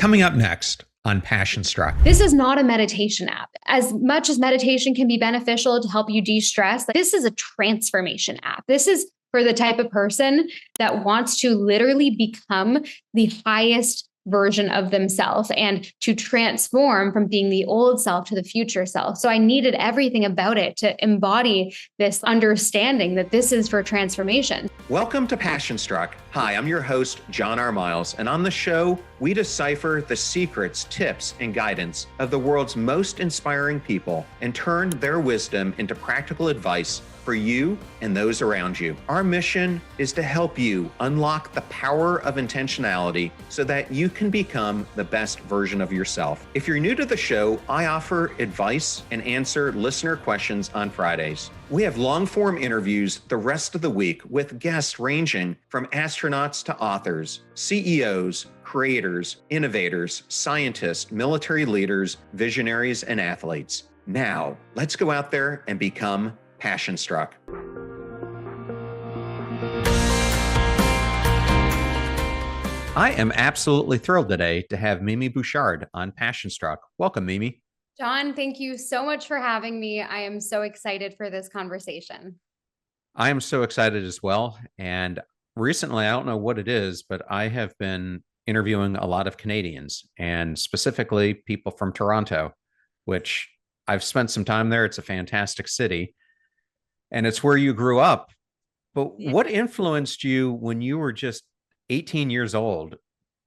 Coming up next on Passion Struck. This is not a meditation app. As much as meditation can be beneficial to help you de-stress, this is a transformation app. This is for the type of person that wants to literally become the highest version of themselves and to transform from being the old self to the future self. So I needed everything about it to embody this understanding that this is for transformation. Welcome to Passion Struck. Hi, I'm your host, John R. Miles, and on the show, we decipher the secrets, tips, and guidance of the world's most inspiring people and turn their wisdom into practical advice for you and those around you. Our mission is to help you unlock the power of intentionality so that you can become the best version of yourself. If you're new to the show, I offer advice and answer listener questions on Fridays. We have long-form interviews the rest of the week with guests ranging from astronauts to authors, CEOs, creators, innovators, scientists, military leaders, visionaries, and athletes. Now, let's go out there and become Passion Struck. I am absolutely thrilled today to have Mimi Bouchard on Passion Struck. Welcome, Mimi. John, thank you so much for having me. I am so excited for this conversation. I am so excited as well. And recently, I don't know what it is, but I have been interviewing a lot of Canadians and specifically people from Toronto, which I've spent some time there. It's a fantastic city. And it's where you grew up. But what influenced you when you were just 18 years old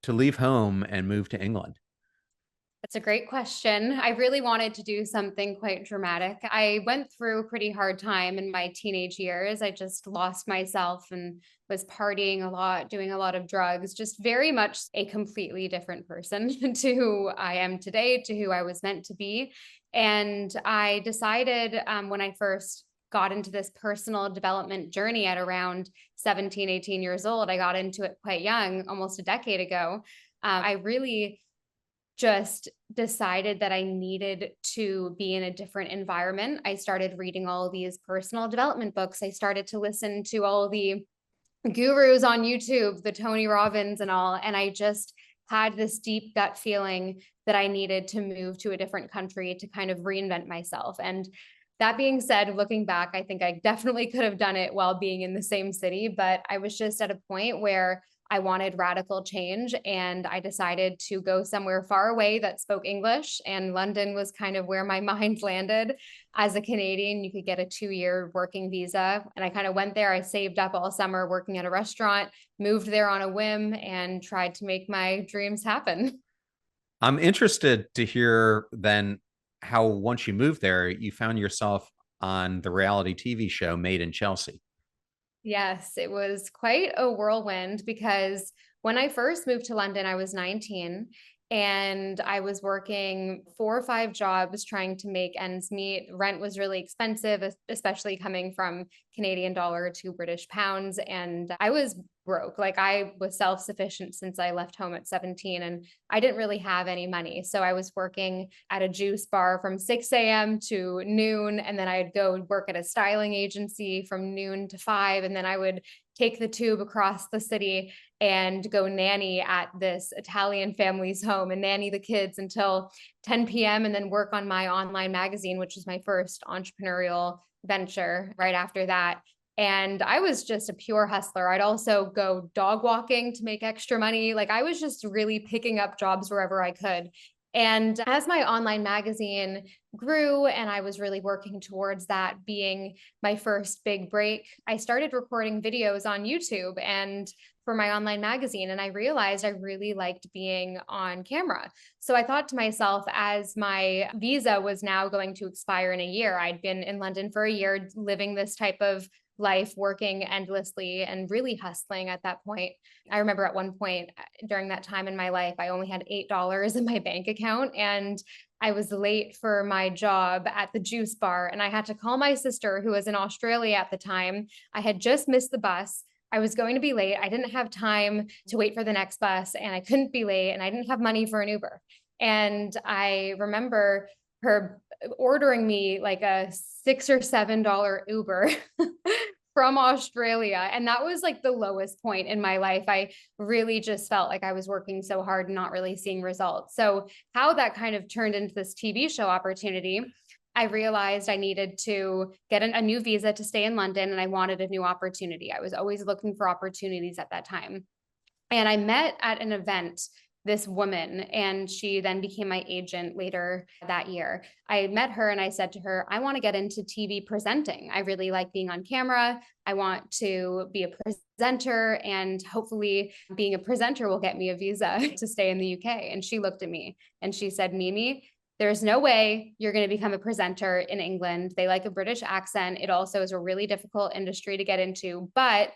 to leave home and move to England? That's a great question. I really wanted to do something quite dramatic. I went through a pretty hard time in my teenage years. I just lost myself and was partying a lot, doing a lot of drugs, just very much a completely different person to who I am today, to who I was meant to be. And I decided when I first got into this personal development journey at around 17, 18 years old. I got into it quite young, almost a decade ago. I really just decided that I needed to be in a different environment. I started reading all of these personal development books. I started to listen to all the gurus on YouTube, the Tony Robbins and all. And I just had this deep gut feeling that I needed to move to a different country to kind of reinvent myself. And that being said, looking back, I think I definitely could have done it while being in the same city, but I was just at a point where I wanted radical change and I decided to go somewhere far away that spoke English, and London was kind of where my mind landed. As a Canadian, you could get a 2-year working visa, and I kind of went there. I saved up all summer working at a restaurant, moved there on a whim, and tried to make my dreams happen. I'm interested to hear then how once you moved there, you found yourself on the reality TV show Made in Chelsea. Yes, it was quite a whirlwind because when I first moved to London, I was 19 and I was working 4 or 5 jobs trying to make ends meet. Rent was really expensive, especially coming from Canadian dollar to British pounds. And I was broke. Like I was self-sufficient since I left home at 17 and I didn't really have any money. So I was working at a juice bar from 6 a.m. to noon. And then I'd go work at a styling agency from noon to 5. And then I would take the tube across the city and go nanny at this Italian family's home and nanny the kids until 10 p.m. and then work on my online magazine, which was my first entrepreneurial venture right after that. And I was just a pure hustler. I'd also go dog walking to make extra money. Like I was just really picking up jobs wherever I could. And as my online magazine grew and I was really working towards that being my first big break, I started recording videos on YouTube and for my online magazine. And I realized I really liked being on camera. So I thought to myself, as my visa was now going to expire in a year, I'd been in London for a year living this type of life, working endlessly and really hustling at that point. I remember at one point during that time in my life, I only had $8 in my bank account and I was late for my job at the juice bar and I had to call my sister who was in Australia at the time. I had just missed the bus. I was going to be late. I didn't have time to wait for the next bus and I couldn't be late and I didn't have money for an Uber. And I remember her ordering me like a $6 or $7 Uber from Australia. And that was like the lowest point in my life. I really just felt like I was working so hard and not really seeing results. So how that kind of turned into this TV show opportunity, I realized I needed to get a new visa to stay in London, and I wanted a new opportunity. I was always looking for opportunities at that time. And I met at an event this woman, and she then became my agent later that year. I met her and I said to her, I want to get into TV presenting. I really like being on camera. I want to be a presenter, and hopefully being a presenter will get me a visa to stay in the UK. And she looked at me and she said, Mimi, there's no way you're going to become a presenter in England. They like a British accent. It also is a really difficult industry to get into. But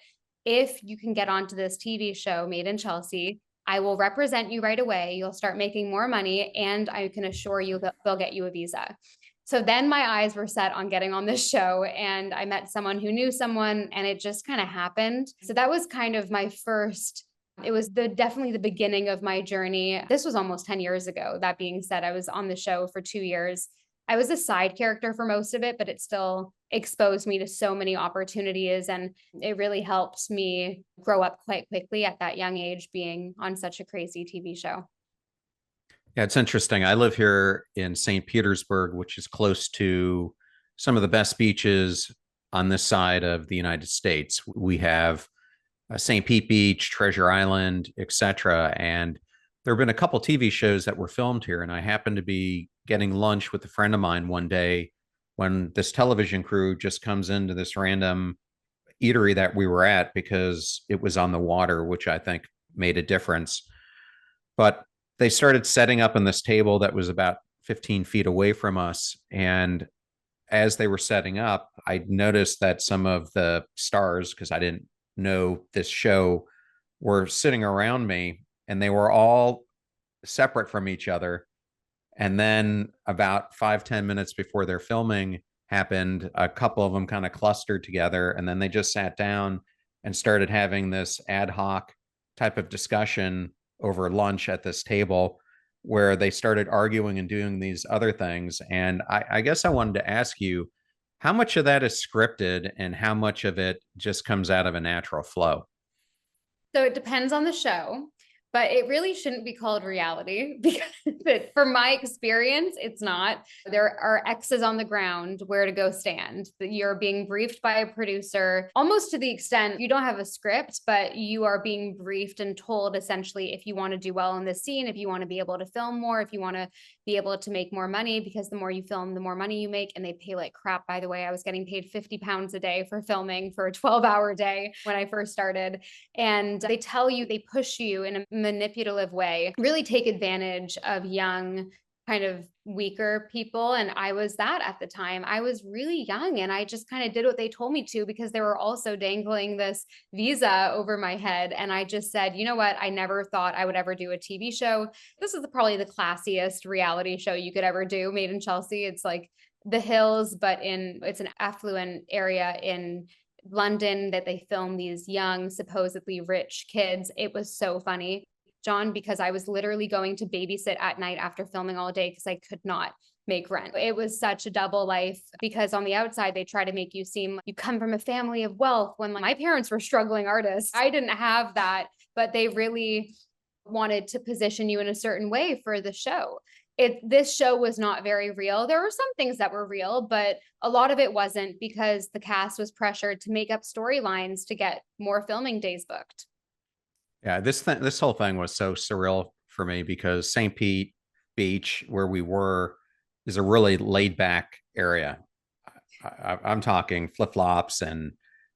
if you can get onto this TV show, Made in Chelsea, I will represent you right away. You'll start making more money, and I can assure you that they'll get you a visa. So then my eyes were set on getting on this show, and I met someone who knew someone, and it just kind of happened. So that was kind of my first, it was definitely the beginning of my journey. This was almost 10 years ago. That being said, I was on the show for 2 years. I was a side character for most of it, but it still exposed me to so many opportunities, and it really helped me grow up quite quickly at that young age, being on such a crazy TV show. Yeah, it's interesting. I live here in St. Petersburg, which is close to some of the best beaches on this side of the United States. We have St. Pete Beach, Treasure Island, etc. And there have been a couple TV shows that were filmed here, and I happened to be getting lunch with a friend of mine one day when this television crew just comes into this random eatery that we were at because it was on the water, which I think made a difference. But they started setting up on this table that was about 15 feet away from us. And as they were setting up, I noticed that some of the stars, because I didn't know this show, were sitting around me, and they were all separate from each other. And then about 5-10 minutes before their filming happened, a couple of them kind of clustered together, and then they just sat down and started having this ad hoc type of discussion over lunch at this table where they started arguing and doing these other things. And I guess I wanted to ask you, how much of that is scripted and how much of it just comes out of a natural flow? So it depends on the show, but it really shouldn't be called reality because from my experience, it's not. There are X's on the ground where to go stand. You're being briefed by a producer, almost to the extent you don't have a script, but you are being briefed and told essentially if you want to do well in this scene, if you want to be able to film more, if you want to be able to make more money, because the more you film, the more money you make. And they pay like crap, by the way. I was getting paid 50 pounds a day for filming for a 12-hour day when I first started. And they tell you, they push you in a manipulative way, really take advantage of young, kind of weaker people. And I was that at the time. I was really young, and I just kind of did what they told me to because they were also dangling this visa over my head. And I just said, you know what? I never thought I would ever do a TV show. This is probably the classiest reality show you could ever do, Made in Chelsea. It's like The Hills, but it's an affluent area in London that they film these young, supposedly rich kids. It was so funny, John, because I was literally going to babysit at night after filming all day because I could not make rent. It was such a double life because on the outside, they try to make you seem like you come from a family of wealth when my parents were struggling artists. I didn't have that, but they really wanted to position you in a certain way for the show. This show was not very real. There were some things that were real, but a lot of it wasn't because the cast was pressured to make up storylines to get more filming days booked. Yeah, this whole thing was so surreal for me because St. Pete Beach, where we were, is a really laid back area. I'm talking flip flops and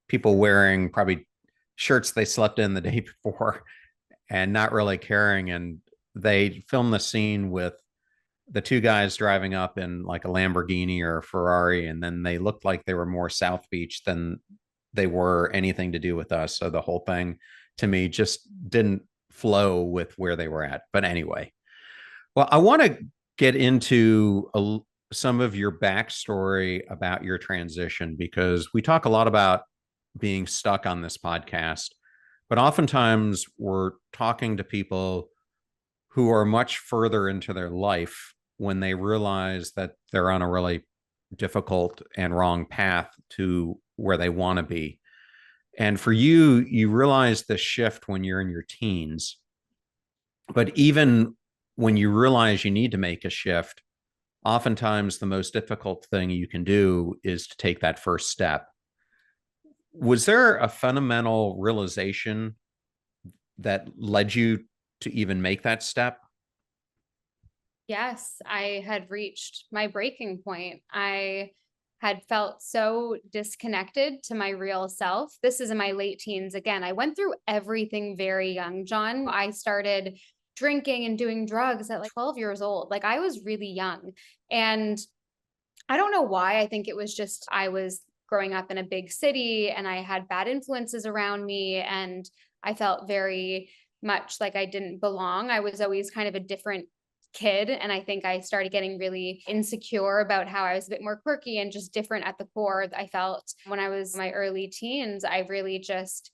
people wearing probably shirts they slept in the day before and not really caring. And they filmed the scene with the two guys driving up in like a Lamborghini or a Ferrari, and then they looked like they were more South Beach than they were anything to do with us. So the whole thing to me just didn't flow with where they were at. But anyway, well, I want to get into some of your backstory about your transition, because we talk a lot about being stuck on this podcast, but oftentimes we're talking to people who are much further into their life when they realize that they're on a really difficult and wrong path to where they want to be. And for you, you realize the shift when you're in your teens. But even when you realize you need to make a shift, oftentimes the most difficult thing you can do is to take that first step. Was there a fundamental realization that led you to even make that step? Yes, I had reached my breaking point. I had felt so disconnected to my real self. This is in my late teens. Again, I went through everything very young, John. I started drinking and doing drugs at like 12 years old. Like I was really young. And I don't know why. I think it was just I was growing up in a big city and I had bad influences around me. And I felt very much like I didn't belong. I was always kind of a different kid. And I think I started getting really insecure about how I was a bit more quirky and just different at the core. I felt when I was in my early teens, I really just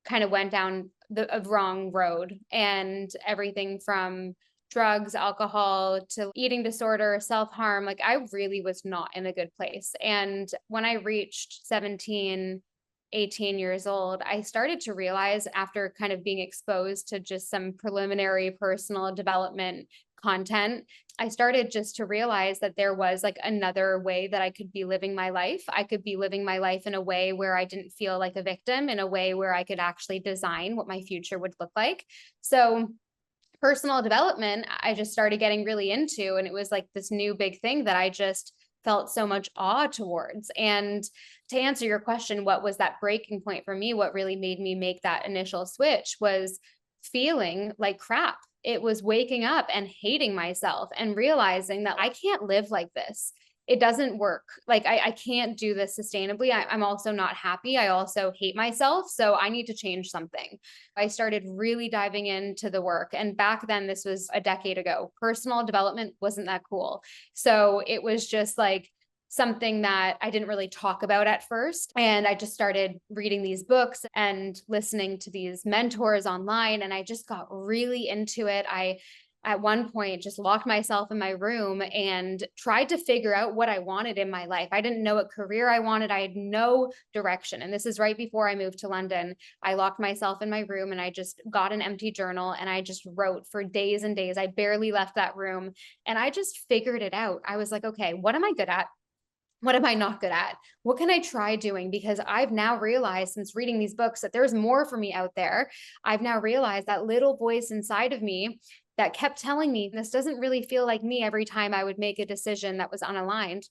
kind of went down the wrong road, and everything from drugs, alcohol to eating disorder, self-harm, like I really was not in a good place. And when I reached 17, 18 years old, I started to realize, after kind of being exposed to just some preliminary personal development content, I started just to realize that there was like another way that I could be living my life. I could be living my life in a way where I didn't feel like a victim, in a way where I could actually design what my future would look like. So personal development, I just started getting really into, and it was like this new big thing that I just felt so much awe towards. And to answer your question, what was that breaking point for me? What really made me make that initial switch was feeling like crap. It was waking up and hating myself and realizing that I can't live like this. It doesn't work. Like I can't do this sustainably. I'm also not happy. I also hate myself. So I need to change something. I started really diving into the work. And back then, this was a decade ago, personal development wasn't that cool. So it was just like something that I didn't really talk about at first. And I just started reading these books and listening to these mentors online. And I just got really into it. I at one point just locked myself in my room and tried to figure out what I wanted in my life. I didn't know what career I wanted. I had no direction. And this is right before I moved to London. I locked myself in my room and I just got an empty journal and I just wrote for days and days. I barely left that room and I just figured it out. I was like, okay, what am I good at? What am I not good at? What can I try doing? Because I've now realized, since reading these books, that there's more for me out there. I've now realized that little voice inside of me that kept telling me this doesn't really feel like me every time I would make a decision that was unaligned.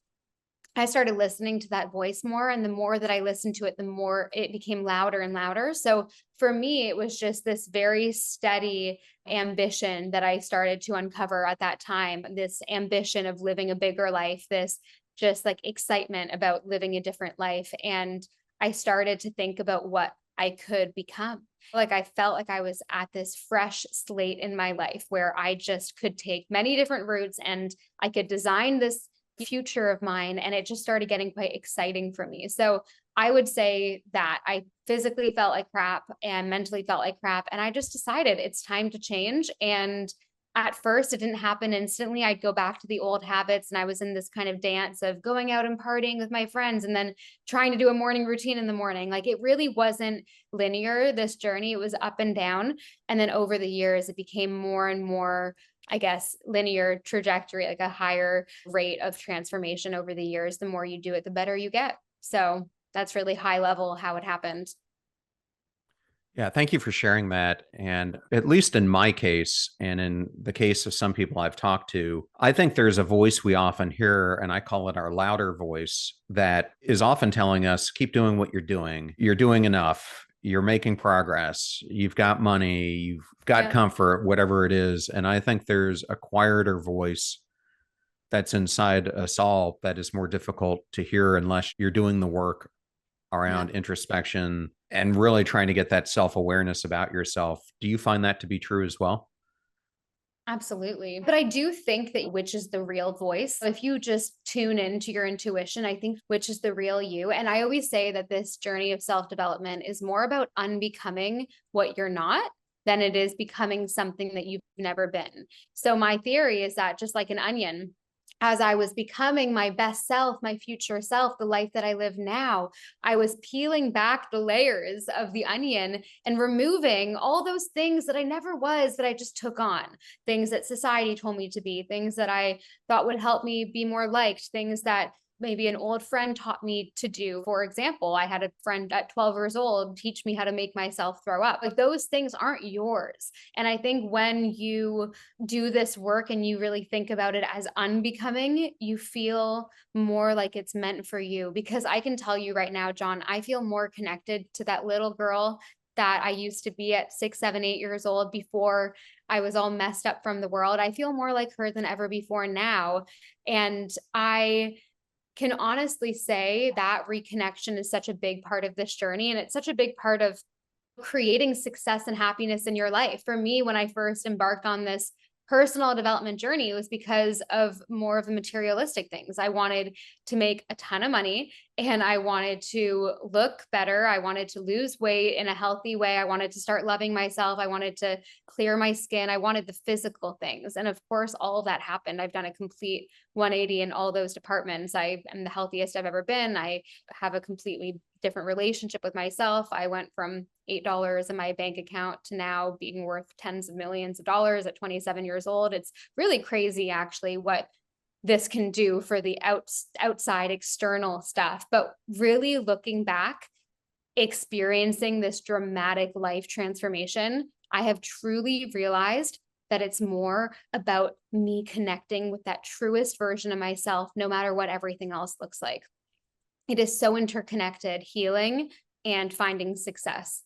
I started listening to that voice more. And the more that I listened to it, the more it became louder and louder. So for me, it was just this very steady ambition that I started to uncover at that time, this ambition of living a bigger life, this just like excitement about living a different life. And I started to think about what I could become. Like I felt like I was at this fresh slate in my life where I just could take many different routes and I could design this future of mine. And it just started getting quite exciting for me. So I would say that I physically felt like crap and mentally felt like crap. And I just decided it's time to change. And at first, it didn't happen instantly. I'd go back to the old habits, and I was in this kind of dance of going out and partying with my friends and then trying to do a morning routine in the morning. Like it really wasn't linear, this journey. It was up and down. And then over the years, it became more and more, I guess, linear trajectory, like a higher rate of transformation over the years. The more you do it, the better you get. So that's really high level how it happened. Yeah, thank you for sharing that. And at least in my case, and in the case of some people I've talked to, I think there's a voice we often hear, and I call it our louder voice, that is often telling us, keep doing what you're doing. You're doing enough. You're making progress. You've got money. You've got comfort, whatever it is. And I think there's a quieter voice that's inside us all that is more difficult to hear unless you're doing the work around introspection and really trying to get that self-awareness about yourself. Do you find that to be true as well? Absolutely. But I do think that which is the real voice. If you just tune into your intuition, I think which is the real you. And I always say that this journey of self-development is more about unbecoming what you're not than it is becoming something that you've never been. So my theory is that just like an onion, as I was becoming my best self, my future self, the life that I live now, I was peeling back the layers of the onion and removing all those things that I never was, that I just took on, things that society told me to be, things that I thought would help me be more liked, things that maybe an old friend taught me to do. For example, I had a friend at 12 years old teach me how to make myself throw up. Like, those things aren't yours. And I think when you do this work and you really think about it as unbecoming, you feel more like it's meant for you. Because I can tell you right now, John, I feel more connected to that little girl that I used to be at 6, 7, 8 years old before I was all messed up from the world. I feel more like her than ever before now. And I can honestly say that reconnection is such a big part of this journey. And it's such a big part of creating success and happiness in your life. For me, when I first embarked on this personal development journey, it was because of more of the materialistic things. I wanted to make a ton of money and I wanted to look better. I wanted to lose weight in a healthy way. I wanted to start loving myself. I wanted to clear my skin. I wanted the physical things. And of course, all of that happened. I've done a complete 180 in all those departments. I am the healthiest I've ever been. I have a completely different relationship with myself. I went from $8 in my bank account to now being worth tens of millions of dollars at 27 years old. It's really crazy, actually, what this can do for the outside external stuff. But really looking back, experiencing this dramatic life transformation, I have truly realized that it's more about me connecting with that truest version of myself, no matter what everything else looks like. It is so interconnected, healing and finding success.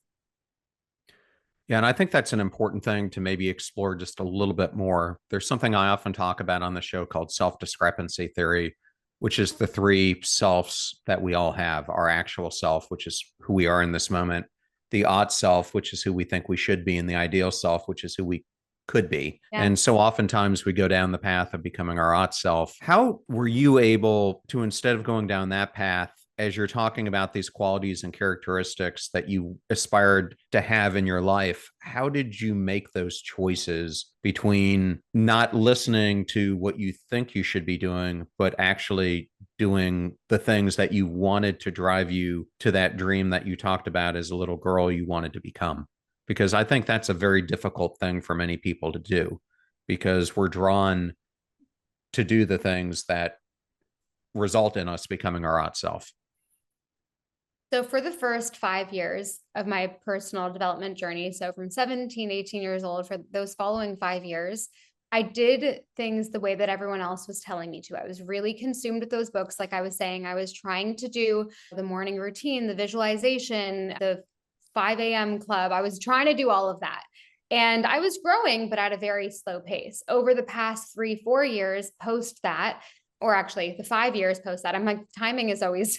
Yeah, and I think that's an important thing to maybe explore just a little bit more. There's something I often talk about on the show called self-discrepancy theory, which is the three selves that we all have: our actual self, which is who we are in this moment; the ought self, which is who we think we should be; and the ideal self, which is who we could be. Yeah. And so oftentimes we go down the path of becoming our ought self. How were you able to, instead of going down that path, as you're talking about these qualities and characteristics that you aspired to have in your life, how did you make those choices between not listening to what you think you should be doing, but actually doing the things that you wanted to drive you to that dream that you talked about as a little girl you wanted to become? Because I think that's a very difficult thing for many people to do, because we're drawn to do the things that result in us becoming our ought self. So for the first 5 years of my personal development journey, so from 17, 18 years old, for those following 5 years, I did things the way that everyone else was telling me to. I was really consumed with those books. Like I was saying, I was trying to do the morning routine, the visualization, the 5 a.m. club. I was trying to do all of that. And I was growing, but at a very slow pace. Over the past 3, 4 years post that, or actually the 5 years post that, I'm like, timing is always,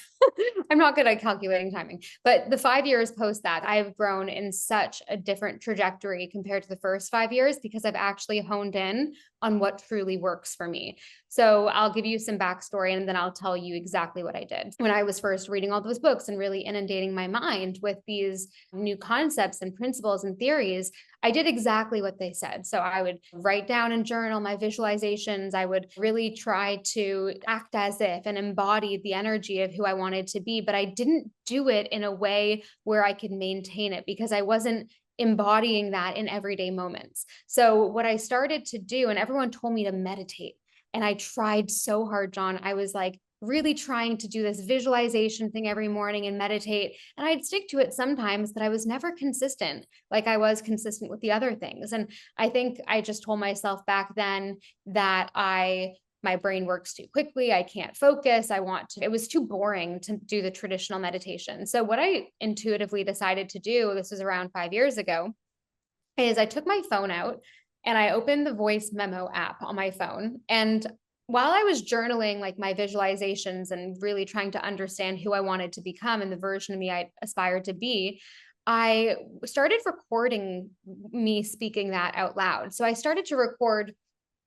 I'm not good at calculating timing, but the 5 years post that, I've grown in such a different trajectory compared to the first 5 years, because I've actually honed in on what truly works for me. So I'll give you some backstory and then I'll tell you exactly what I did. When I was first reading all those books and really inundating my mind with these new concepts and principles and theories, I did exactly what they said. So I would write down and journal my visualizations. I would really try to act as if and embody the energy of who I wanted to be, but I didn't do it in a way where I could maintain it, because I wasn't embodying that in everyday moments. So what I started to do, and everyone told me to meditate, and I tried so hard, John. I was like really trying to do this visualization thing every morning and meditate, and I'd stick to it sometimes, but I was never consistent like I was consistent with the other things. And I think I just told myself back then that my brain works too quickly. I can't focus. It was too boring to do the traditional meditation. So what I intuitively decided to do, this was around 5 years ago, is I took my phone out and I opened the voice memo app on my phone. And while I was journaling like my visualizations and really trying to understand who I wanted to become and the version of me I aspired to be, I started recording me speaking that out loud. So I started to record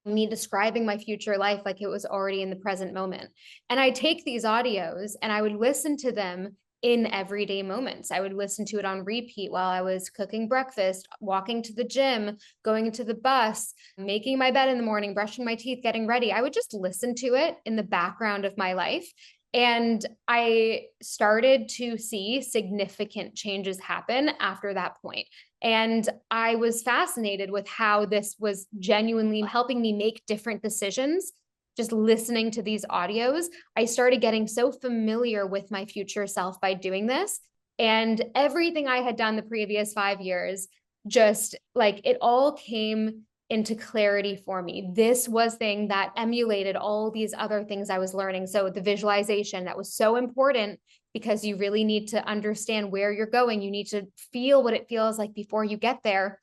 me describing my future life like it was already in the present moment. And I take these audios and I would listen to them in everyday moments. I would listen to it on repeat while I was cooking breakfast, walking to the gym, going to the bus, making my bed in the morning, brushing my teeth, getting ready. I would just listen to it in the background of my life. And I started to see significant changes happen after that point. And I was fascinated with how this was genuinely helping me make different decisions. Just listening to these audios, I started getting so familiar with my future self by doing this. And everything I had done the previous 5 years, just like it all came into clarity for me. This was thing that emulated all these other things I was learning. So the visualization, that was so important because you really need to understand where you're going. You need to feel what it feels like before you get there.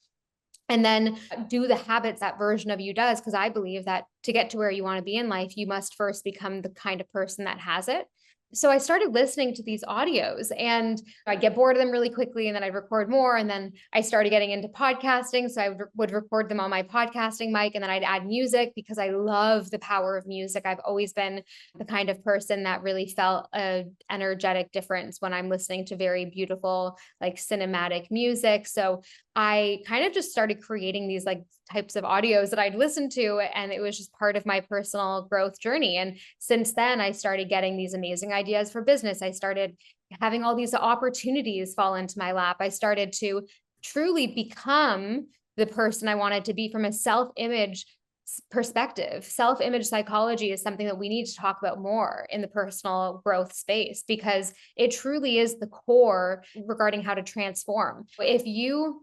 And then do the habits that version of you does. Because I believe that to get to where you want to be in life, you must first become the kind of person that has it. So I started listening to these audios and I'd get bored of them really quickly and then I'd record more. And then I started getting into podcasting. So I would record them on my podcasting mic and then I'd add music because I love the power of music. I've always been the kind of person that really felt an energetic difference when I'm listening to very beautiful, like cinematic music. So I kind of just started creating these like types of audios that I'd listen to, and it was just part of my personal growth journey. And since then, I started getting these amazing ideas for business. I started having all these opportunities fall into my lap. I started to truly become the person I wanted to be from a self-image perspective. Self-image psychology is something that we need to talk about more in the personal growth space because it truly is the core regarding how to transform. If you,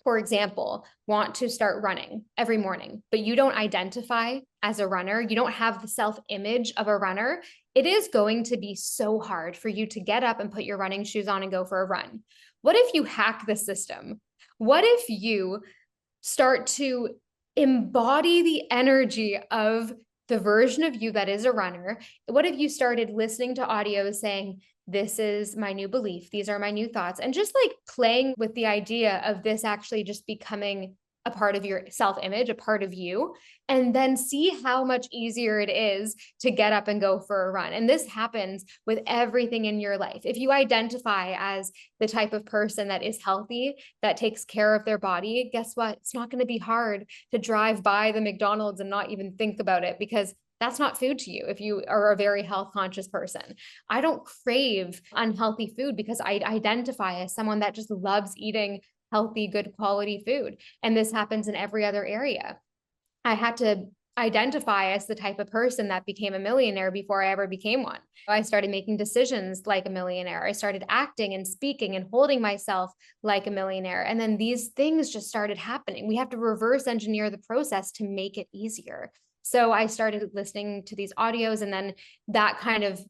for example, want to start running every morning, but you don't identify as a runner, you don't have the self-image of a runner, it is going to be so hard for you to get up and put your running shoes on and go for a run. What if you hack the system? What if you start to embody the energy of the version of you that is a runner? What if you started listening to audio saying, this is my new belief, these are my new thoughts, and just like playing with the idea of this actually just becoming a part of your self-image, a part of you, and then see how much easier it is to get up and go for a run. And this happens with everything in your life. If you identify as the type of person that is healthy, that takes care of their body, guess what? It's not going to be hard to drive by the McDonald's and not even think about it because that's not food to you if you are a very health conscious person. I don't crave unhealthy food because I identify as someone that just loves eating healthy, good quality food. And this happens in every other area. I had to identify as the type of person that became a millionaire before I ever became one. I started making decisions like a millionaire. I started acting and speaking and holding myself like a millionaire. And then these things just started happening. We have to reverse engineer the process to make it easier. So I started listening to these audios, and then that kind of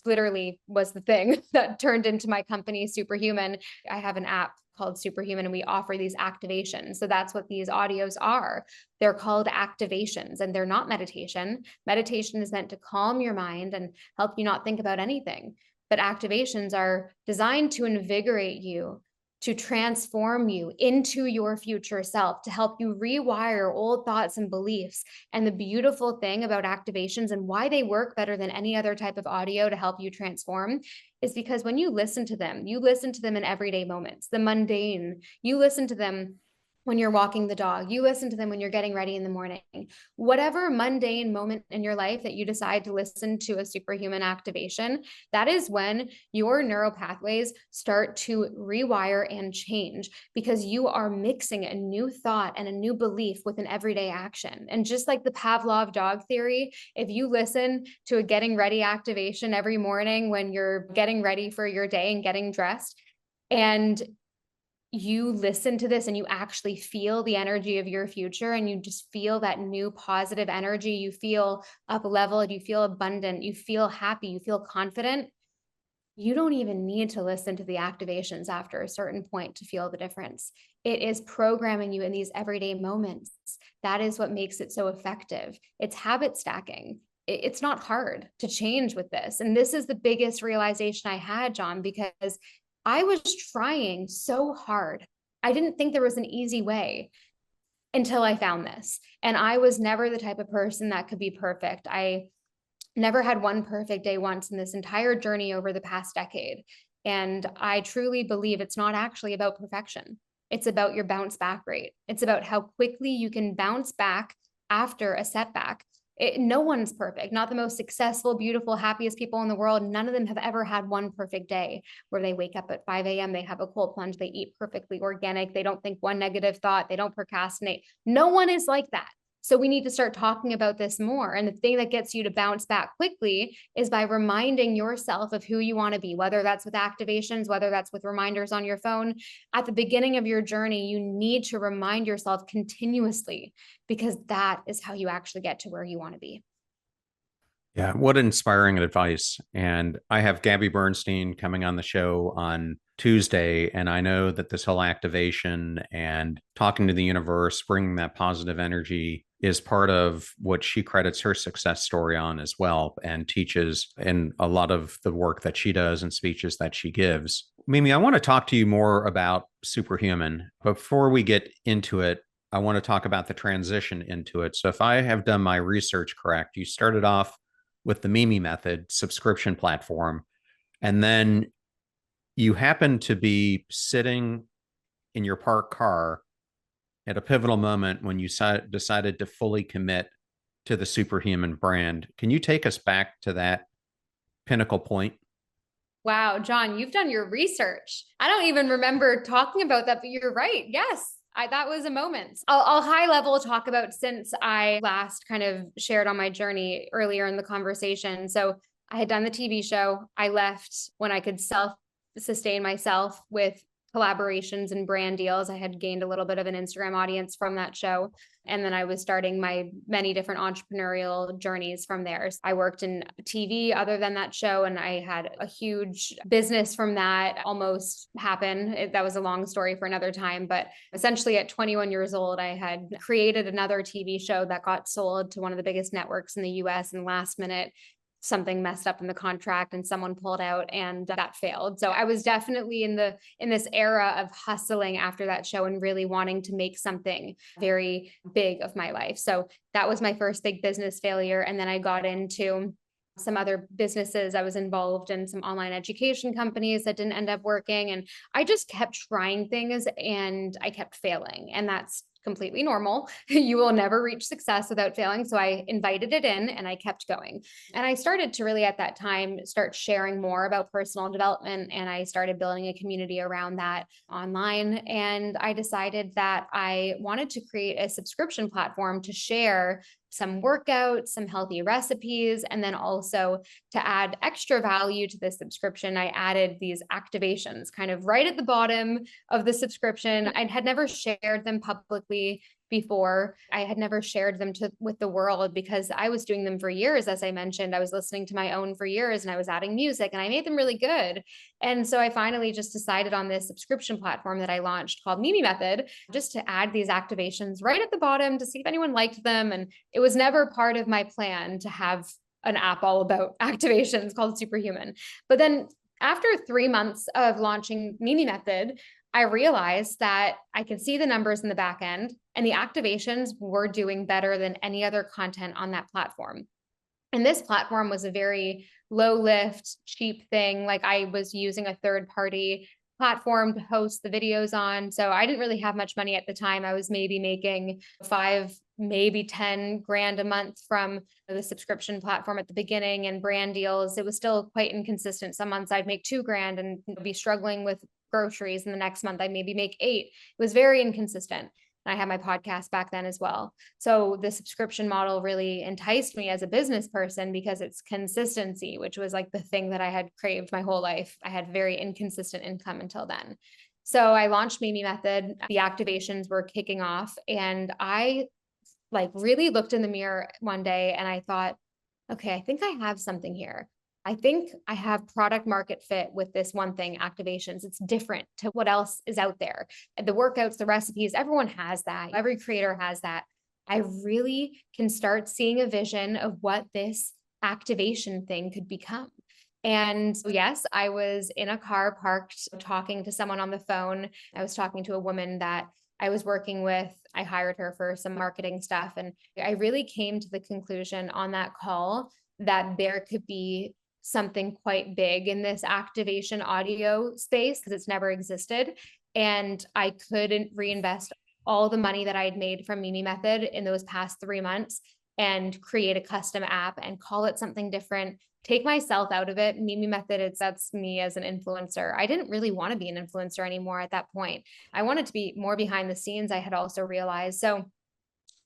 literally was the thing that turned into my company, Superhuman. I have an app called Superhuman, and we offer these activations. So that's what these audios are. They're called activations, and they're not meditation. Meditation is meant to calm your mind and help you not think about anything. But activations are designed to invigorate you, to transform you into your future self, to help you rewire old thoughts and beliefs. And the beautiful thing about activations and why they work better than any other type of audio to help you transform is because when you listen to them in everyday moments, the mundane, you listen to them when you're walking the dog, you listen to them when you're getting ready in the morning, whatever mundane moment in your life that you decide to listen to a superhuman activation, that is when your neural pathways start to rewire and change because you are mixing a new thought and a new belief with an everyday action. And just like the Pavlov dog theory, if you listen to a getting ready activation every morning when you're getting ready for your day and getting dressed, and you listen to this and you actually feel the energy of your future and you just feel that new positive energy, you feel up leveled, you feel abundant, you feel happy, you feel confident, you don't even need to listen to the activations after a certain point to feel the difference. It is programming you in these everyday moments. That is what makes it so effective. It's habit stacking. It's not hard to change with this. And this is the biggest realization I had, John, because I was trying so hard. I didn't think there was an easy way until I found this. And I was never the type of person that could be perfect. I never had one perfect day once in this entire journey over the past decade. And I truly believe it's not actually about perfection. It's about your bounce back rate. It's about how quickly you can bounce back after a setback. No one's perfect, not the most successful, beautiful, happiest people in the world. None of them have ever had one perfect day where they wake up at 5 a.m., they have a cold plunge, they eat perfectly organic, they don't think one negative thought, they don't procrastinate. No one is like that. So we need to start talking about this more. And the thing that gets you to bounce back quickly is by reminding yourself of who you want to be, whether that's with activations, whether that's with reminders on your phone. At the beginning of your journey, you need to remind yourself continuously, because that is how you actually get to where you want to be. Yeah, what inspiring advice. And I have Gabby Bernstein coming on the show on Tuesday. And I know that this whole activation and talking to the universe, bringing that positive energy is part of what she credits her success story on as well, and teaches in a lot of the work that she does and speeches that she gives. Mimi, I want to talk to you more about Superhuman. Before we get into it, I want to talk about the transition into it. So if I have done my research correct, you started off with the Mimi method subscription platform, and then you happen to be sitting in your parked car at a pivotal moment when you decided to fully commit to the Superhuman brand. Can you take us back to that pinnacle point? Wow, John, you've done your research. I don't even remember talking about that, but you're right. Yes, that was a moment. I'll high level talk about since I last kind of shared on my journey earlier in the conversation. So I had done the TV show. I left when I could self-sustain myself with collaborations and brand deals. I had gained a little bit of an Instagram audience from that show. And then I was starting my many different entrepreneurial journeys from there. So I worked in TV other than that show, and I had a huge business from that almost happen. That was a long story for another time. But essentially at 21 years old, I had created another TV show that got sold to one of the biggest networks in the US, and last minute something messed up in the contract and someone pulled out, and that failed. So I was definitely in this era of hustling after that show and really wanting to make something very big of my life. So that was my first big business failure. And then I got into some other businesses. I was involved in some online education companies that didn't end up working. And I just kept trying things and I kept failing. And that's completely normal. You will never reach success without failing. So I invited it in and I kept going. And I started to really at that time start sharing more about personal development. And I started building a community around that online. And I decided that I wanted to create a subscription platform to share some workouts, some healthy recipes, and then also to add extra value to the subscription, I added these activations kind of right at the bottom of the subscription. I had never shared them publicly before. I had never shared them with the world because I was doing them for years. As I mentioned, I was listening to my own for years and I was adding music and I made them really good. And so I finally just decided on this subscription platform that I launched called Mimi Method, just to add these activations right at the bottom to see if anyone liked them. And it was never part of my plan to have an app all about activations called Superhuman. But then after 3 months of launching Mimi Method, I realized that I could see the numbers in the back end and the activations were doing better than any other content on that platform. And this platform was a very low lift, cheap thing. Like I was using a third party platform to host the videos on. So I didn't really have much money at the time. I was maybe making 5, maybe 10 grand a month from the subscription platform at the beginning, and brand deals. It was still quite inconsistent. Some months I'd make 2 grand and be struggling with groceries, and the next month I maybe make 8. It was very inconsistent. And I had my podcast back then as well. So the subscription model really enticed me as a business person because it's consistency, which was like the thing that I had craved my whole life. I had very inconsistent income until then. So I launched Mimi Method. The activations were kicking off, and I really looked in the mirror one day and I thought, okay, I think I have something here. I think I have product market fit with this one thing, activations. It's different to what else is out there. The workouts, the recipes, everyone has that. Every creator has that. I really can start seeing a vision of what this activation thing could become. And so, yes, I was in a car parked talking to someone on the phone. I was talking to a woman that I was working with. I hired her for some marketing stuff. And I really came to the conclusion on that call that there could be something quite big in this activation audio space because it's never existed. And I couldn't reinvest all the money that I had made from Mimi Method in those past 3 months and create a custom app and call it something different, take myself out of it. Mimi Method, that's me as an influencer. I didn't really want to be an influencer anymore at that point. I wanted to be more behind the scenes, I had also realized. So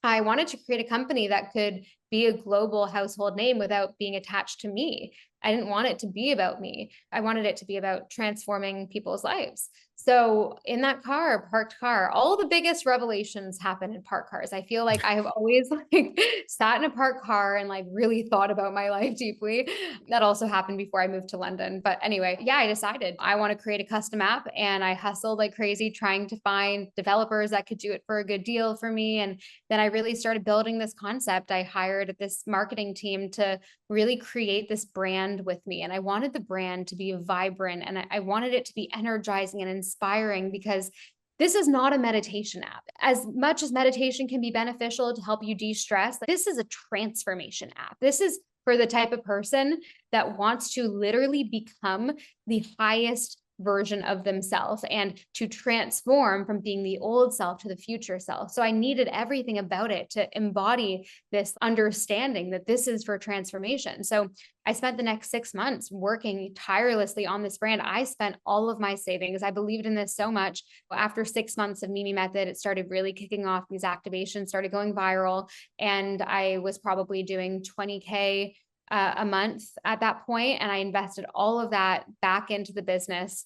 I wanted to create a company that could be a global household name without being attached to me. I didn't want it to be about me. I wanted it to be about transforming people's lives. So in that parked car, all the biggest revelations happen in parked cars. I feel like I have always like sat in a parked car and like really thought about my life deeply. That also happened before I moved to London. But anyway, yeah, I decided I want to create a custom app, and I hustled like crazy trying to find developers that could do it for a good deal for me. And then I really started building this concept. I hired this marketing team to really create this brand with me. And I wanted the brand to be vibrant, and I wanted it to be energizing and inspiring, because this is not a meditation app. As much as meditation can be beneficial to help you de-stress, this is a transformation app. This is for the type of person that wants to literally become the highest version of themselves and to transform from being the old self to the future self. So I needed everything about it to embody this understanding that this is for transformation. So I spent the next 6 months working tirelessly on this brand. I spent all of my savings. I believed in this so much. After 6 months of Mimi Method, it started really kicking off. These activations started going viral, and I was probably doing 20K a month at that point. And I invested all of that back into the business.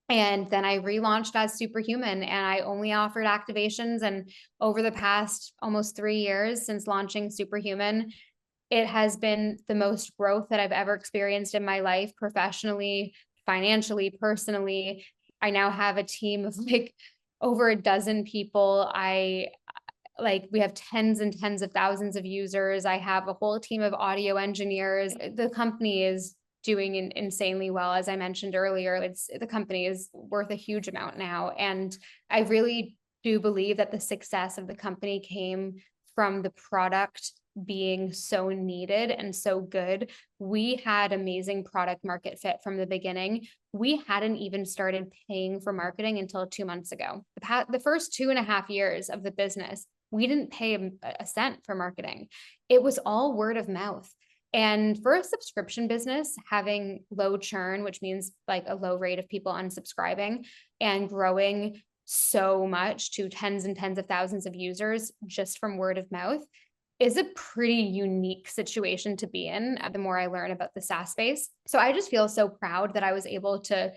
And then I relaunched as Superhuman, and I only offered activations. And over the past almost 3 years since launching Superhuman, it has been the most growth that I've ever experienced in my life, professionally, financially, personally. I now have a team of like over a dozen people. We have tens and tens of thousands of users. I have a whole team of audio engineers. The company is doing insanely well. As I mentioned earlier, the company is worth a huge amount now. And I really do believe that the success of the company came from the product being so needed and so good. We had amazing product market fit from the beginning. We hadn't even started paying for marketing until 2 months ago. The first 2.5 years of the business, we didn't pay a cent for marketing. It was all word of mouth. And for a subscription business, having low churn, which means like a low rate of people unsubscribing, and growing so much to tens and tens of thousands of users just from word of mouth, is a pretty unique situation to be in the more I learn about the SaaS space. So I just feel so proud that I was able to,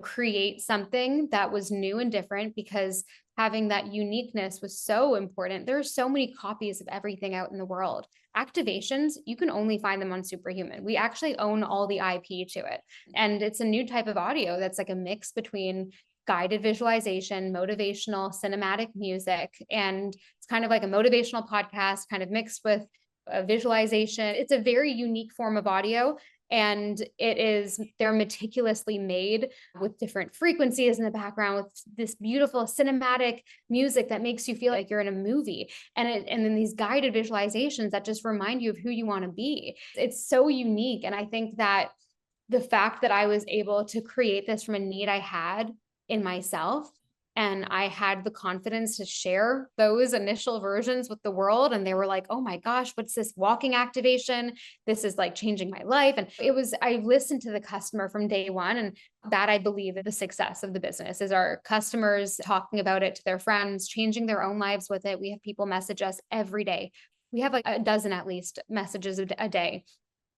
create something that was new and different, because having that uniqueness was so important. There are so many copies of everything out in the world. Activations, you can only find them on Superhuman. We actually own all the IP to it. And it's a new type of audio that's like a mix between guided visualization, motivational, cinematic music. And it's kind of like a motivational podcast, kind of mixed with a visualization. It's a very unique form of audio. And they're meticulously made with different frequencies in the background, with this beautiful cinematic music that makes you feel like you're in a movie. And then these guided visualizations that just remind you of who you want to be. It's so unique. And I think that the fact that I was able to create this from a need I had in myself, and I had the confidence to share those initial versions with the world. And they were like, oh my gosh, what's this walking activation? This is like changing my life. And I listened to the customer from day one. And that, I believe, the success of the business is our customers talking about it to their friends, changing their own lives with it. We have people message us every day. We have like a dozen at least messages a day.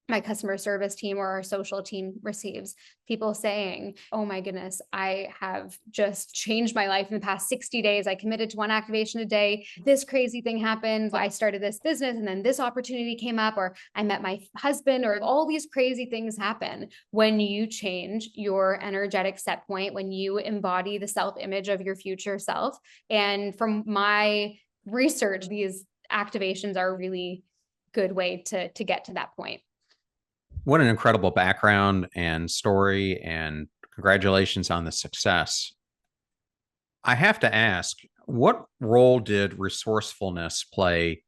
My customer service team or our social team receives people saying, oh my goodness, I have just changed my life in the past 60 days. I committed to 1 activation a day. This crazy thing happened. I started this business and then this opportunity came up, or I met my husband, or all these crazy things happen when you change your energetic set point, when you embody the self-image of your future self. And from my research, these activations are a really good way to get to that point. What an incredible background and story, and congratulations on the success. I have to ask, what role did resourcefulness play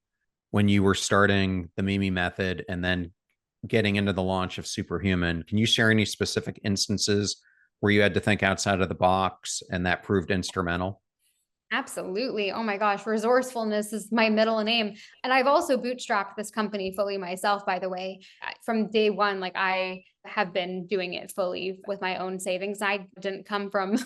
when you were starting the Mimi Method and then getting into the launch of Superhuman. Can you share any specific instances where you had to think outside of the box and that proved instrumental? Absolutely. Oh my gosh, resourcefulness is my middle name. And I've also bootstrapped this company fully myself, by the way. From day one, like I have been doing it fully with my own savings. I didn't come from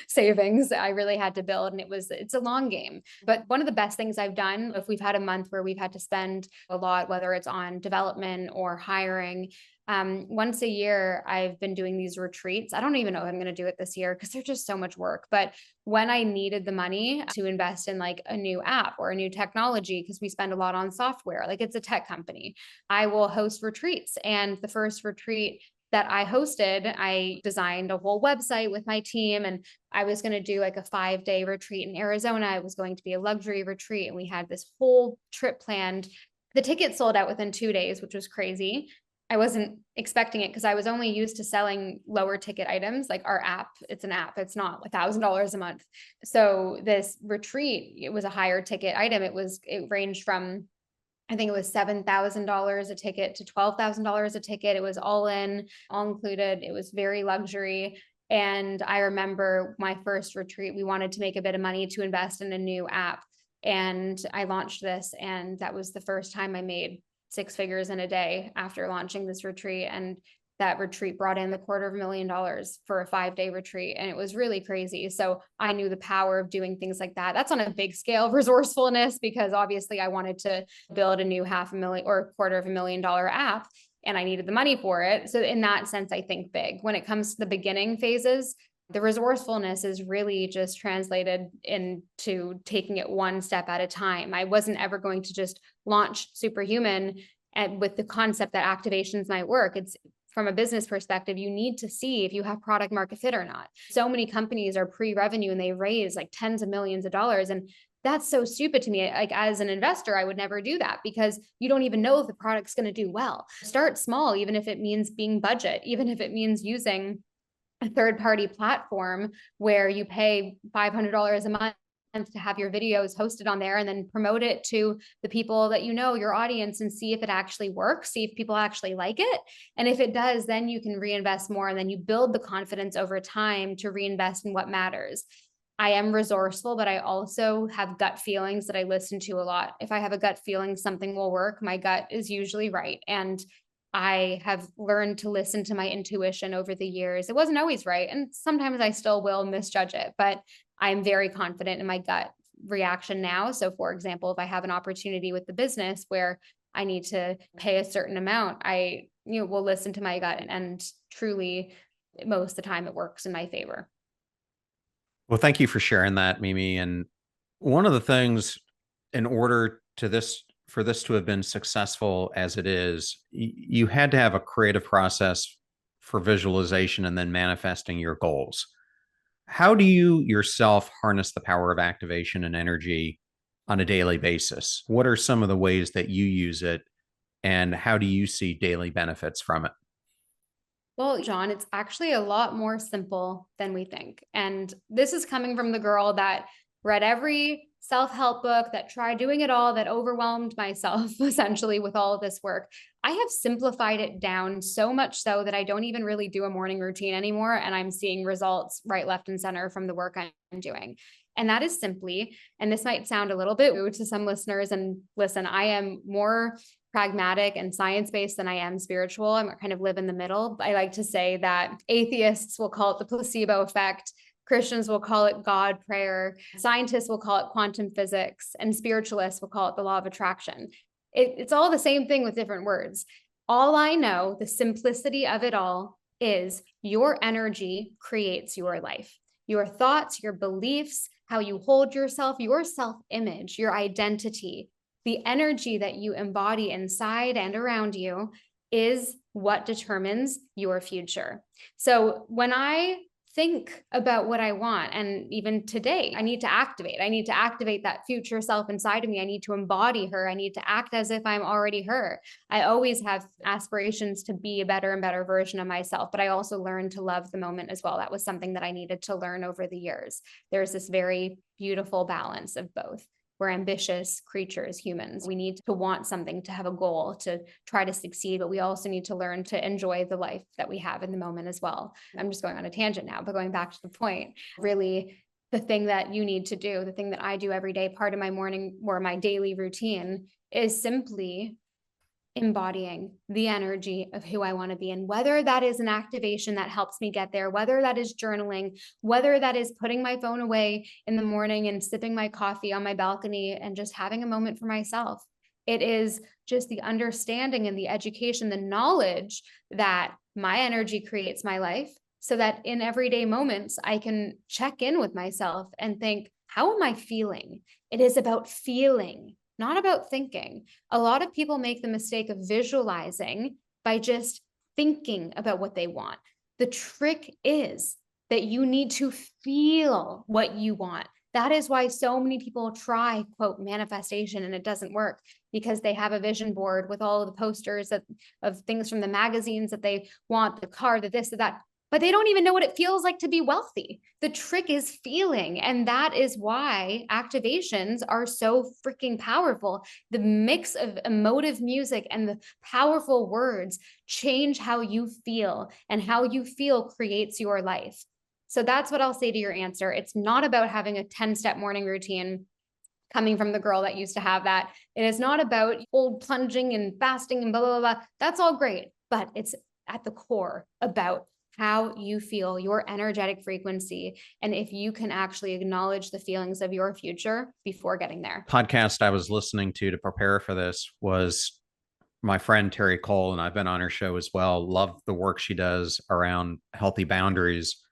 savings. I really had to build, and it's a long game. But one of the best things I've done, if we've had a month where we've had to spend a lot, whether it's on development or hiring, once a year, I've been doing these retreats. I don't even know if I'm going to do it this year because they're just so much work. But when I needed the money to invest in like a new app or a new technology, because we spend a lot on software, like it's a tech company, I will host retreats. And the first retreat that I hosted, I designed a whole website with my team, and I was going to do like a 5-day retreat in Arizona. It was going to be a luxury retreat, and we had this whole trip planned. The tickets sold out within 2 days, which was crazy. I wasn't expecting it because I was only used to selling lower ticket items like our app. It's an app. It's not $1,000 a month. So this retreat, it was a higher ticket item. It ranged from, I think it was $7,000 a ticket to $12,000 a ticket. It was all in, all included. It was very luxury. And I remember my first retreat, we wanted to make a bit of money to invest in a new app. And I launched this, and that was the first time I made 6 figures in a day after launching this retreat. And that retreat brought in $250,000 for a 5-day retreat. And it was really crazy. So I knew the power of doing things like that. That's on a big scale of resourcefulness, because obviously I wanted to build a new $500,000 or $250,000 app, and I needed the money for it. So in that sense, I think big. When it comes to the beginning phases, the resourcefulness is really just translated into taking it one step at a time. I wasn't ever going to just launch Superhuman and with the concept that activations might work. It's from a business perspective, you need to see if you have product market fit or not. So many companies are pre-revenue and they raise like tens of millions of dollars. And that's so stupid to me. Like as an investor, I would never do that because you don't even know if the product's going to do well. Start small, even if it means being budget, even if it means using a third-party platform where you pay $500 a month to have your videos hosted on there, and then promote it to the people that you know, your audience, and see if it actually works, see if people actually like it. And if it does, then you can reinvest more, and then you build the confidence over time to reinvest in what matters. I am resourceful, but I also have gut feelings that I listen to a lot. If I have a gut feeling something will work, my gut is usually right. And I have learned to listen to my intuition over the years. It wasn't always right, and sometimes I still will misjudge it, but I'm very confident in my gut reaction now. So for example, if I have an opportunity with the business where I need to pay a certain amount, I will listen to my gut, and truly most of the time it works in my favor. Well, thank you for sharing that, Mimi. And one of the things, in order to this for this to have been successful as it is, you had to have a creative process for visualization and then manifesting your goals. How do you yourself harness the power of activation and energy on a daily basis? What are some of the ways that you use it, and how do you see daily benefits from it? Well, John, it's actually a lot more simple than we think. And this is coming from the girl that read every self-help book, that tried doing it all, that overwhelmed myself essentially with all of this work. I have simplified it down so much so that I don't even really do a morning routine anymore. And I'm seeing results right, left, and center from the work I'm doing. And that is simply, and this might sound a little bit rude to some listeners, and listen, I am more pragmatic and science-based than I am spiritual. I'm kind of live in the middle. I like to say that atheists will call it the placebo effect. Christians will call it God prayer. Scientists will call it quantum physics, and spiritualists will call it the law of attraction. It's all the same thing with different words. All I know, the simplicity of it all, is your energy creates your life. Your thoughts, your beliefs, how you hold yourself, your self-image, your identity, the energy that you embody inside and around you is what determines your future. So when I think about what I want, and even today, I need to activate that future self inside of me. I need to embody her. I need to act as if I'm already her. I always have aspirations to be a better and better version of myself, but I also learned to love the moment as well. That was something that I needed to learn over the years. There's this very beautiful balance of both. we're ambitious creatures, humans. We need to want something, to have a goal, to try to succeed, but we also need to learn to enjoy the life that we have in the moment as well. I'm just going on a tangent now, but going back to the point, really the thing that you need to do, the thing that I do every day, part of my morning or my daily routine, is simply embodying the energy of who I want to be. And whether that is an activation that helps me get there, whether that is journaling, whether that is putting my phone away in the morning and sipping my coffee on my balcony and just having a moment for myself. It is just the understanding and the education, the knowledge that my energy creates my life, so that in everyday moments, I can check in with myself and think, how am I feeling? It is about feeling, not about thinking. A lot of people make the mistake of visualizing by just thinking about what they want. The trick is that you need to feel what you want. That is why so many people try, quote, manifestation, and it doesn't work, because they have a vision board with all of the posters of things from the magazines that they want, the car, the this, the that, but they don't even know what it feels like to be wealthy. The trick is feeling. And that is why activations are so freaking powerful. The mix of emotive music and the powerful words change how you feel, and how you feel creates your life. So that's what I'll say to your answer. It's not about having a 10-step morning routine, coming from the girl that used to have that. It is not about cold plunging and fasting and blah, blah, blah. That's all great. But it's at the core about how you feel, your energetic frequency, and if you can actually acknowledge the feelings of your future before getting there. Podcast I was listening to prepare for this was my friend Terry Cole, and I've been on her show as well. Love the work she does around healthy boundaries.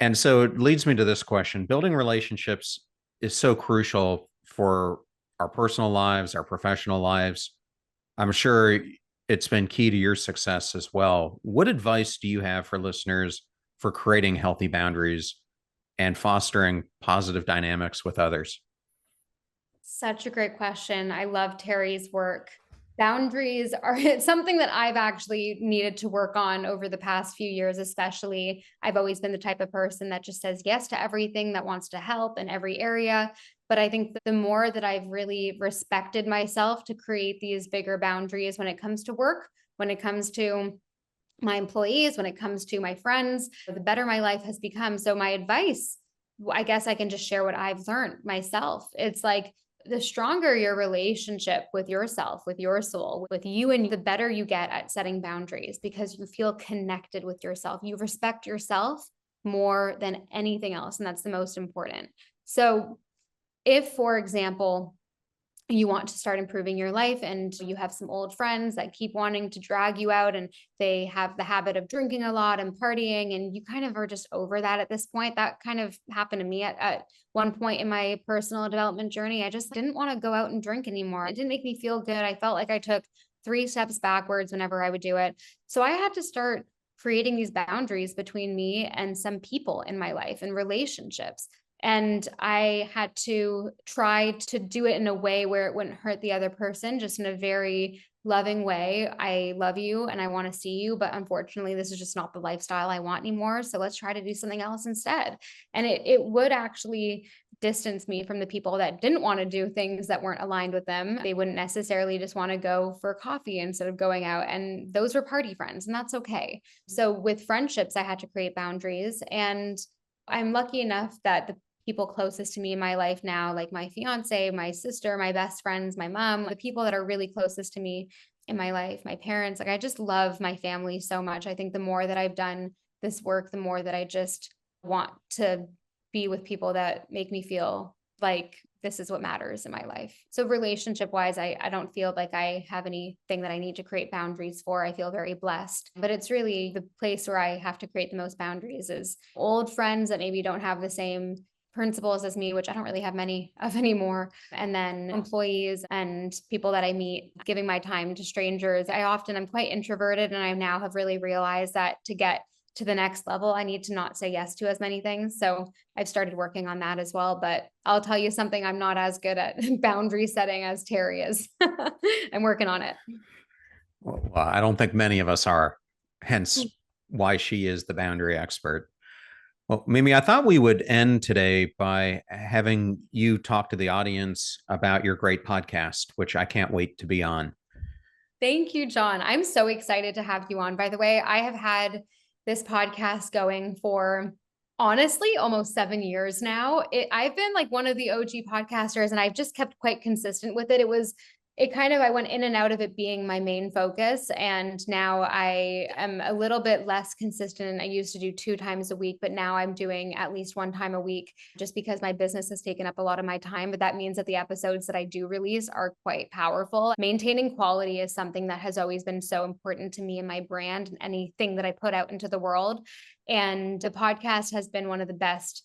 And so it leads me to this question. Building relationships is so crucial for our personal lives, our professional lives. I'm sure it's been key to your success as well. What advice do you have for listeners for creating healthy boundaries and fostering positive dynamics with others? Such a great question. I love Terry's work. Boundaries are something that I've actually needed to work on over the past few years, especially. I've always been the type of person that just says yes to everything, that wants to help in every area. But I think that the more that I've really respected myself to create these bigger boundaries when it comes to work, when it comes to my employees, when it comes to my friends, the better my life has become. So my advice, I guess I can just share what I've learned myself. It's like, the stronger your relationship with yourself, with your soul, with you, and the better you get at setting boundaries, because you feel connected with yourself. You respect yourself more than anything else. And that's the most important. So if, for example, you want to start improving your life and you have some old friends that keep wanting to drag you out, and they have the habit of drinking a lot and partying, and you kind of are just over that at this point. That kind of happened to me at one point in my personal development journey. I just didn't want to go out and drink anymore. It didn't make me feel good. I felt like I took 3 steps backwards whenever I would do it. So I had to start creating these boundaries between me and some people in my life and relationships. And I had to try to do it in a way where it wouldn't hurt the other person, just in a very loving way. I love you and I want to see you, but unfortunately, this is just not the lifestyle I want anymore. So let's try to do something else instead. And it would actually distance me from the people that didn't want to do things that weren't aligned with them. They wouldn't necessarily just want to go for coffee instead of going out. And those were party friends, and that's okay. So with friendships, I had to create boundaries. And I'm lucky enough that the people closest to me in my life now, like my fiance, my sister, my best friends, my mom, the people that are really closest to me in my life, my parents, like I just love my family so much. I think the more that I've done this work, the more that I just want to be with people that make me feel like this is what matters in my life. So relationship wise, I don't feel like I have anything that I need to create boundaries for. I feel very blessed, but it's really the place where I have to create the most boundaries is old friends that maybe don't have the same principles as me, which I don't really have many of anymore. And then employees and people that I meet, giving my time to strangers. I'm quite introverted, and I now have really realized that to get to the next level, I need to not say yes to as many things. So I've started working on that as well. But I'll tell you something, I'm not as good at boundary setting as Terry is. I'm working on it. Well, I don't think many of us are, hence why she is the boundary expert. Well, Mimi, I thought we would end today by having you talk to the audience about your great podcast, which I can't wait to be on. Thank you, John. I'm so excited to have you on. By the way, I have had this podcast going for honestly almost 7 years now. I've been like one of the OG podcasters, and I've just kept quite consistent with it. I went in and out of it being my main focus. And now I am a little bit less consistent. I used to do 2 times a week, but now I'm doing at least 1 time a week just because my business has taken up a lot of my time. But that means that the episodes that I do release are quite powerful. Maintaining quality is something that has always been so important to me and my brand and anything that I put out into the world. And the podcast has been one of the best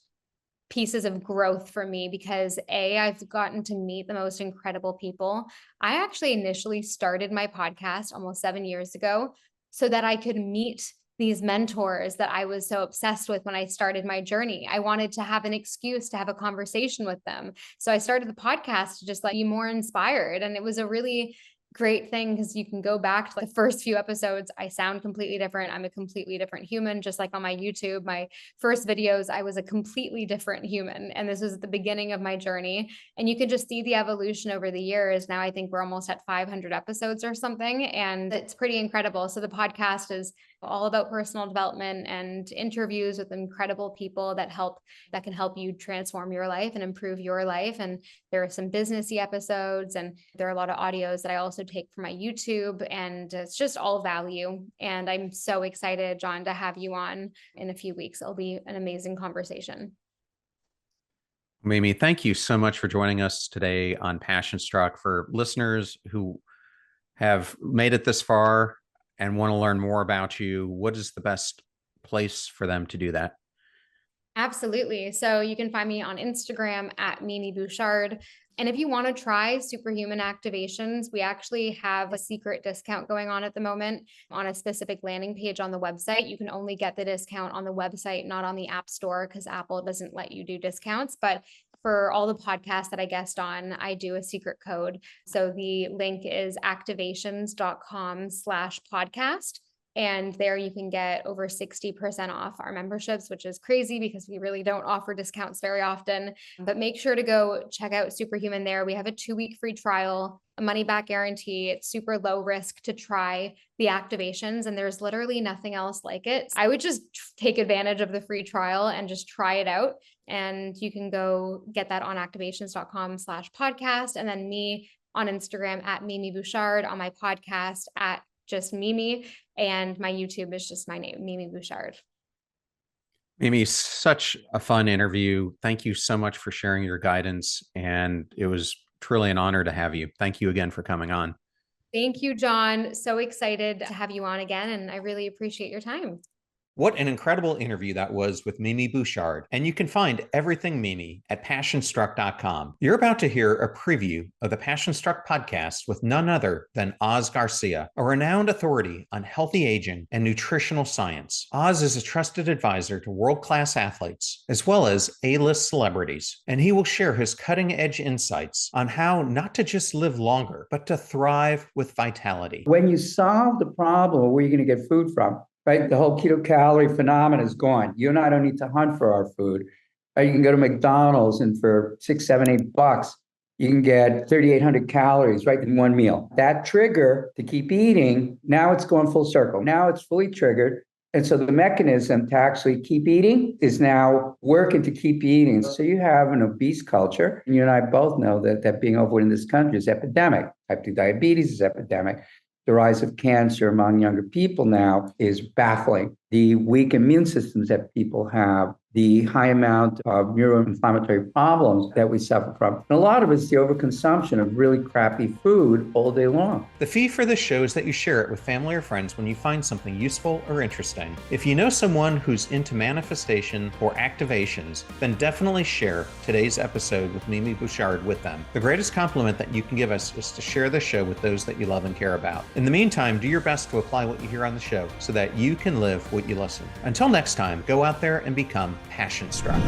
pieces of growth for me because I've gotten to meet the most incredible people. I actually initially started my podcast almost 7 years ago so that I could meet these mentors that I was so obsessed with when I started my journey. I wanted to have an excuse to have a conversation with them. So I started the podcast to just be more inspired. And it was a really great thing because you can go back to the first few episodes. I sound completely different. I'm a completely different human, just like on my YouTube. My first videos, I was a completely different human. And this was at the beginning of my journey. And you can just see the evolution over the years. Now I think we're almost at 500 episodes or something. And it's pretty incredible. So the podcast is all about personal development and interviews with incredible people that can help you transform your life and improve your life. And there are some businessy episodes, and there are a lot of audios that I also take from my YouTube, and it's just all value. And I'm so excited, John, to have you on in a few weeks. It'll be an amazing conversation. Mimi, thank you so much for joining us today on Passion Struck. For listeners who have made it this far and want to learn more about you, what is the best place for them to do that? Absolutely. So you can find me on Instagram at Mimi Bouchard. And if you want to try Superhuman activations, we actually have a secret discount going on at the moment on a specific landing page on the website. You can only get the discount on the website, not on the App Store, because Apple doesn't let you do discounts. But for all the podcasts that I guest on, I do a secret code. So the link is activations.com/podcast. And there you can get over 60% off our memberships, which is crazy because we really don't offer discounts very often. But make sure to go check out Superhuman there. We have a 2-week free trial, a money back guarantee. It's super low risk to try the activations, and there's literally nothing else like it. I would just take advantage of the free trial and just try it out. And you can go get that on activations.com/podcast. And then me on Instagram at Mimi Bouchard, on my podcast at just Mimi, and my YouTube is just my name, Mimi Bouchard. Mimi, such a fun interview. Thank you so much for sharing your guidance, and it was truly an honor to have you. Thank you again for coming on. Thank you, John. So excited to have you on again, and I really appreciate your time. What an incredible interview that was with Mimi Bouchard. And you can find everything Mimi at passionstruck.com. You're about to hear a preview of the Passion Struck podcast with none other than Oz Garcia, a renowned authority on healthy aging and nutritional science. Oz is a trusted advisor to world-class athletes, as well as A-list celebrities. And he will share his cutting-edge insights on how not to just live longer, but to thrive with vitality. When you solve the problem of where you're going to get food from, right? The whole keto calorie phenomenon is gone. You and I don't need to hunt for our food. You can go to McDonald's, and for $6, $7, $8, you can get 3,800 calories right in one meal. That trigger to keep eating, now it's going full circle. Now it's fully triggered. And so the mechanism to actually keep eating is now working to keep eating. So you have an obese culture. And you and I both know that being overweight in this country is epidemic. Type 2 diabetes is epidemic. The rise of cancer among younger people now is baffling. The weak immune systems that people have, the high amount of neuroinflammatory problems that we suffer from. And a lot of it's the overconsumption of really crappy food all day long. The fee for this show is that you share it with family or friends when you find something useful or interesting. If you know someone who's into manifestation or activations, then definitely share today's episode with Mimi Bouchard with them. The greatest compliment that you can give us is to share the show with those that you love and care about. In the meantime, do your best to apply what you hear on the show so that you can live what you listen. Until next time, go out there and become passion struck.